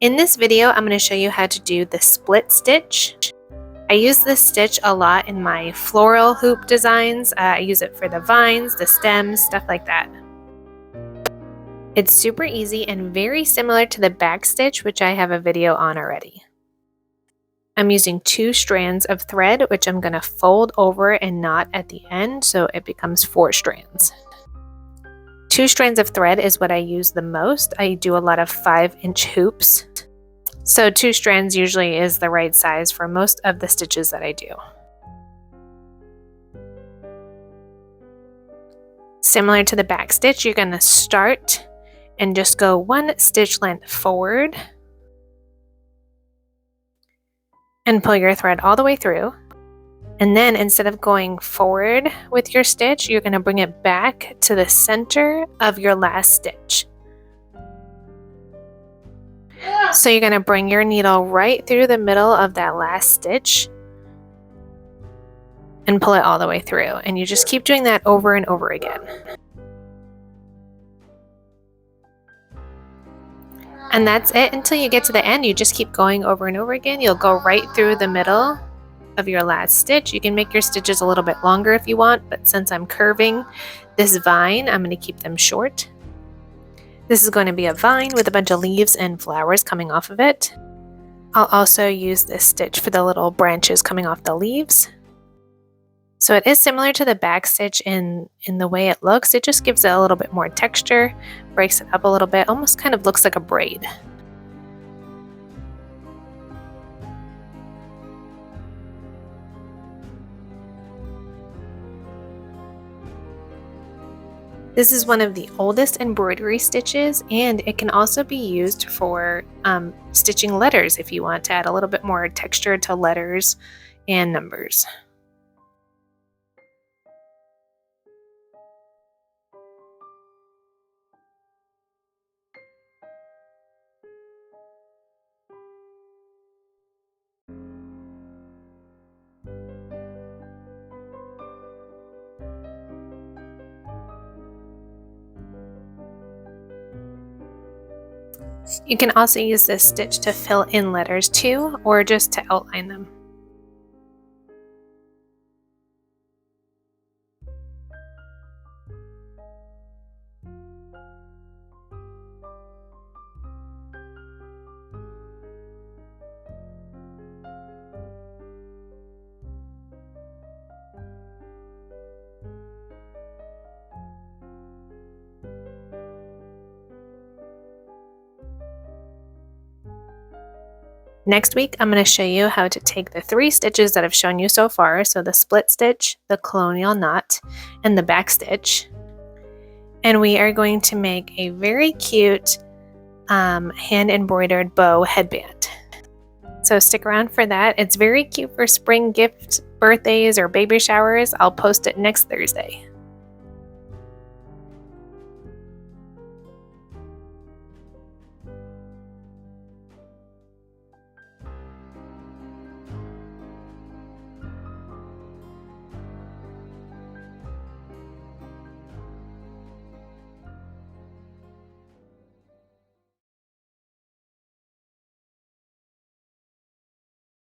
In this video, I'm going to show you how to do the split stitch. I use this stitch a lot in my floral hoop designs. I use it for the vines, the stems, stuff like that. It's super easy and very similar to the back stitch, which I have a video on already. I'm using 2 strands of thread, which I'm going to fold over and knot at the end so it becomes 4 strands. 2 strands of thread is what I use the most. I do a lot of 5-inch hoops. So 2 strands usually is the right size for most of the stitches that I do. Similar to the back stitch, you're going to start and just go 1 stitch length forward and pull your thread all the way through. And then instead of going forward with your stitch, you're going to bring it back to the center of your last stitch. So you're going to bring your needle right through the middle of that last stitch and pull it all the way through. And you just keep doing that over and over again. And that's it until you get to the end. You just keep going over and over again. You'll go right through the middle of your last stitch. You can make your stitches a little bit longer if you want, but since I'm curving this vine, I'm going to keep them short. This is going to be a vine with a bunch of leaves and flowers coming off of it. I'll also use this stitch for the little branches coming off the leaves. So it is similar to the back stitch in the way it looks. It just gives it a little bit more texture, breaks it up a little bit, almost kind of looks like a braid. This is one of the oldest embroidery stitches, and it can also be used for stitching letters if you want to add a little bit more texture to letters and numbers. You can also use this stitch to fill in letters too, or just to outline them. Next week, I'm going to show you how to take the 3 stitches that I've shown you so far, so the split stitch, the colonial knot, and the back stitch, and we are going to make a very cute hand embroidered bow headband. So stick around for that. It's very cute for spring gifts, birthdays, or baby showers. I'll post it next Thursday.